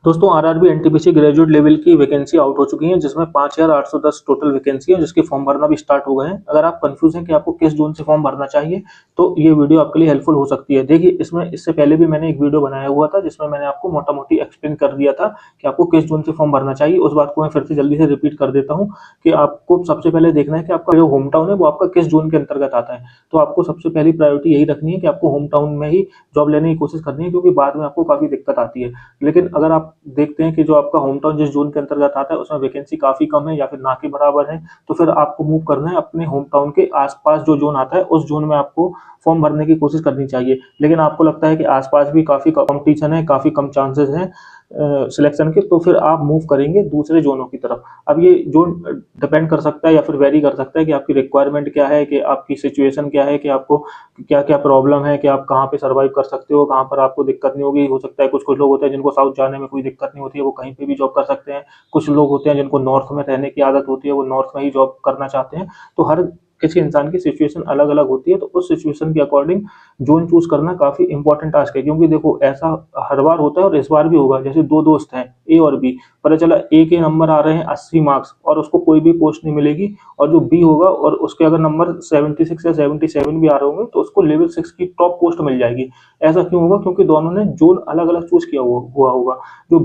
दोस्तों RRB NTPC graduate level की vacancy out हो चुकी है, जिसमें 5810 टोटल वैकेंसी है, जिसके फॉर्म भरना भी स्टार्ट हो गए हैं। अगर आप कंफ्यूज हैं कि आपको किस जोन से फॉर्म भरना चाहिए, तो ये वीडियो आपके लिए हेल्पफुल हो सकती है। देखिए, इसमें इससे पहले भी मैंने एक वीडियो बनाया हुआ था, जिसमें मैंने आपको मोटा-मोटी एक्सप्लेन कर दिया था कि आपको किस जोन से फॉर्म भरना चाहिए। उस बात को मैं फिर से जल्दी से रिपीट कर देता हूँ कि आपको सबसे पहले देखना है कि आपका जो होम टाउन है, वो आपका किस जोन के अंतर्गत आता है। तो आपको सबसे पहली प्रायोरिटी यही रखनी है कि आपको होम टाउन में ही जॉब लेने की कोशिश करनी है, क्योंकि बाद में आपको काफ़ी दिक्कत आती है। लेकिन अगर आप देखते हैं कि जो आपका होम टाउन जिस जोन के अंतर्गत आता है, उसमें वैकेंसी काफ़ी कम है या फिर ना के बराबर है, तो फिर आपको मूव करना है अपने होम टाउन के आस-पास जो जोन आता है, उस जोन में आपको फॉर्म भरने की कोशिश करनी चाहिए। लेकिन आपको लगता है कि आस-पास भी काफ़ी कॉम्पिटिशन है, काफ़ी कम चांसेस हैं सिलेक्शन के, तो फिर आप मूव करेंगे दूसरे जोनों की तरफ। अब ये जोन डिपेंड कर सकता है या फिर वेरी कर सकता है कि आपकी रिक्वायरमेंट क्या है, कि आपकी सिचुएशन क्या है, कि आपको क्या-क्या प्रॉब्लम है, कि आप कहाँ पे सर्वाइव कर सकते हो, कहाँ पर आपको दिक्कत नहीं होगी। हो सकता है कुछ-कुछ लोग होते हैं जिनको साउथ जाने में कोई दिक्कत नहीं होती है, वो कहीं पे भी जॉब कर सकते हैं। कुछ लोग होते हैं जिनको नॉर्थ में रहने की आदत होती है, वो नॉर्थ में ही जॉब करना चाहते हैं। तो हर किसी इंसान की सिचुएशन अलग-अलग होती है, तो उस सिचुएशन के अकॉर्डिंग ज़ोन चूज़ करना काफ़ी इम्पोर्टेंट टास्क है, क्योंकि देखो ऐसा हर बार होता है और इस बार भी होगा। जैसे 2 दोस्त हैं, ए और बी, पता चला ए के नंबर आ रहे हैं 80 मार्क्स और उसको कोई भी पोस्ट नहीं मिलेगी, और जो बी होगा और उसके अगर नंबर 76 या 77 भी आ रहे होंगे, तो उसको लेवल 6 की टॉप पोस्ट मिल जाएगी। ऐसा क्यों होगा? क्योंकि दोनों ने ज़ोन अलग-अलग चूज़ किया हुआ होगा। जो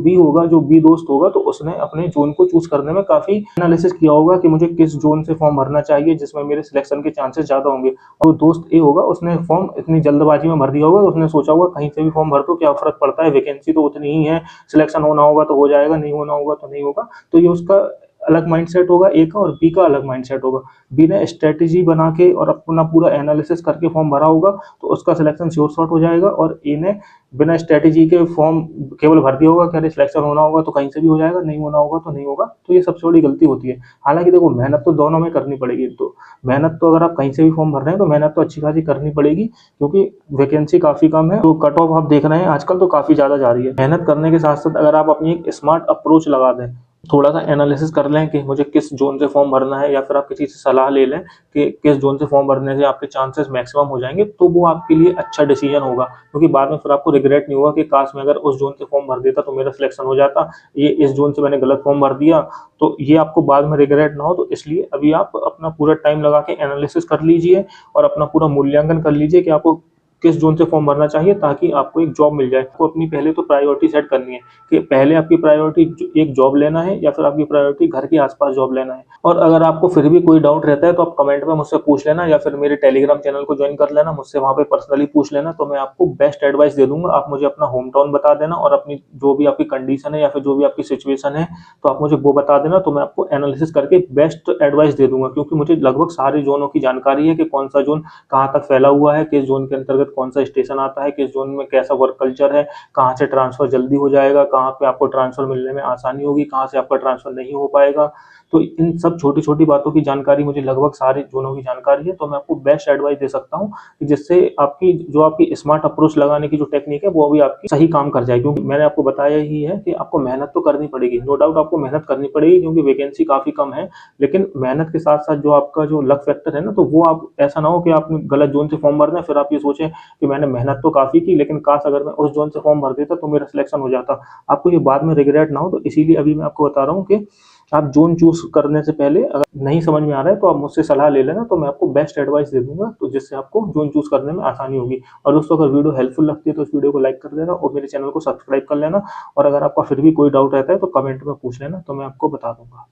बी दोस्त होगा, तो उसने अपने ज़ोन को चूज़ करने में काफ़ी एनालिसिस किया होगा कि मुझे किस ज़ोन से फॉर्म भरना चाहिए, जिसमें मेरे सिलेक्शन के चांसेस ज़्यादा होंगे। और दोस्त ए होगा, उसने फॉर्म इतनी जल्दबाजी में भर दिया होगा, उसने सोचा होगा कहीं से भी फॉर्म भर दो, क्या फ़र्क पड़ता है, वैकेंसी तो उतनी ही है, सिलेक्शन होना होगा तो हो जाएगा, नहीं होना होगा तो नहीं होगा। तो ये उसका अलग माइंडसेट होगा ए का, और बी का अलग माइंडसेट होगा। बी ने स्ट्रैटेजी बना के और अपना पूरा एनालिसिस करके फॉर्म भरा होगा, तो उसका सिलेक्शन श्योर शॉट हो जाएगा, और ए ने बिना स्ट्रैटेजी के फॉर्म केवल भर दिया होगा कि अरे सिलेक्शन होना होगा तो कहीं से भी हो जाएगा, नहीं होना होगा तो नहीं होगा। तो ये सबसे बड़ी गलती होती है। हालाँकि देखो, मेहनत तो दोनों में करनी पड़ेगी। तो मेहनत तो अगर आप कहीं से भी फॉर्म भर रहे हैं, तो मेहनत तो अच्छी खासी करनी पड़ेगी, क्योंकि वैकेंसी काफ़ी कम है। तो कट ऑफ आप देख रहे हैं आजकल तो काफ़ी ज़्यादा जा रही है। मेहनत करने के साथ-साथ अगर आप अपनी एक स्मार्ट अप्रोच लगा दें, थोड़ा-सा एनालिसिस कर लें कि मुझे किस ज़ोन से फॉर्म भरना है, या फिर आप किसी से सलाह ले लें कि किस ज़ोन से फॉर्म भरने से आपके चांसेस मैक्सिमम हो जाएँगे, तो वो आपके लिए अच्छा डिसीजन होगा। क्योंकि बाद में फिर आपको रिग्रेट नहीं होगा कि काश मैं अगर उस ज़ोन से फॉर्म भर देता तो मेरा सिलेक्शन हो जाता, ये इस ज़ोन से मैंने गलत फॉर्म भर दिया, तो ये आपको बाद में रिग्रेट ना हो। तो इसलिए अभी आप अपना पूरा टाइम लगा के एनालिसिस कर लीजिए और अपना पूरा मूल्यांकन कर लीजिए कि आपको किस ज़ोन से फॉर्म भरना चाहिए, ताकि आपको एक जॉब मिल जाए। आपको अपनी पहले तो प्रायोरिटी सेट करनी है कि पहले आपकी प्रायोरिटी एक जॉब लेना है, या फिर आपकी प्रायोरिटी घर के आस-पास जॉब लेना है। और अगर आपको फिर भी कोई डाउट रहता है, तो आप कमेंट में मुझसे पूछ लेना, या फिर मेरे टेलीग्राम चैनल को जॉइन कर लेना, मुझसे वहाँ पे पर्सनली पूछ लेना, तो मैं आपको बेस्ट एडवाइस दे दूँगा। आप मुझे अपना होम टाउन बता देना और अपनी जो भी आपकी कंडीशन है या फिर जो भी आपकी सिचुएशन है, तो आप मुझे वो बता देना, तो मैं आपको एनालिसिस करके बेस्ट एडवाइस दे दूँगा। क्योंकि मुझे लगभग सारे ज़ोनों की जानकारी है कि कौन-सा ज़ोन कहाँ तक फैला हुआ है, किस ज़ोन के अंतर्गत कौन-सा स्टेशन आता है, किस ज़ोन में कैसा वर्क कल्चर है, कहाँ से ट्रांसफ़र जल्दी हो जाएगा, कहाँ पे आपको ट्रांसफ़र मिलने में आसानी होगी, कहाँ से आपका ट्रांसफ़र नहीं हो पाएगा। तो इन सब छोटी-छोटी बातों की जानकारी मुझे लगभग सारे ज़ोनों की जानकारी है, तो मैं आपको बेस्ट एडवाइस दे सकता हूँ कि जिससे आपकी स्मार्ट अप्रोच लगाने की जो टेक्निक है, वो भी आपकी सही काम कर जाए। क्योंकि मैंने आपको बताया ही है कि आपको मेहनत तो करनी पड़ेगी, नो डाउट आपको मेहनत करनी पड़ेगी, क्योंकि वैकेंसी काफ़ी कम है। लेकिन मेहनत के साथ-साथ जो आपका जो लक फैक्टर है ना, तो वो आप ऐसा ना हो कि आपने गलत ज़ोन से फॉर्म भर दें, फिर आप ये सोचें कि मैंने मेहनत तो काफ़ी की, लेकिन काश अगर मैं उस ज़ोन से फॉर्म भर देता तो मेरा सिलेक्शन हो जाता। आपको ये बाद में रिग्रेट ना हो, तो इसीलिए अभी मैं आपको बता रहा हूँ कि आप ज़ोन चूज़ करने से पहले अगर नहीं समझ में आ रहा है, तो आप मुझसे सलाह ले लेना, तो मैं आपको बेस्ट एडवाइस दे दूँगा, तो जिससे आपको ज़ोन चूज़ करने में आसानी होगी। और दोस्तों, अगर वीडियो हेल्पफुल लगती है तो इस वीडियो को लाइक कर देना और मेरे चैनल को सब्सक्राइब कर लेना, और अगर आपका फिर भी कोई डाउट रहता है तो कमेंट में पूछ लेना, तो मैं आपको बता दूँगा।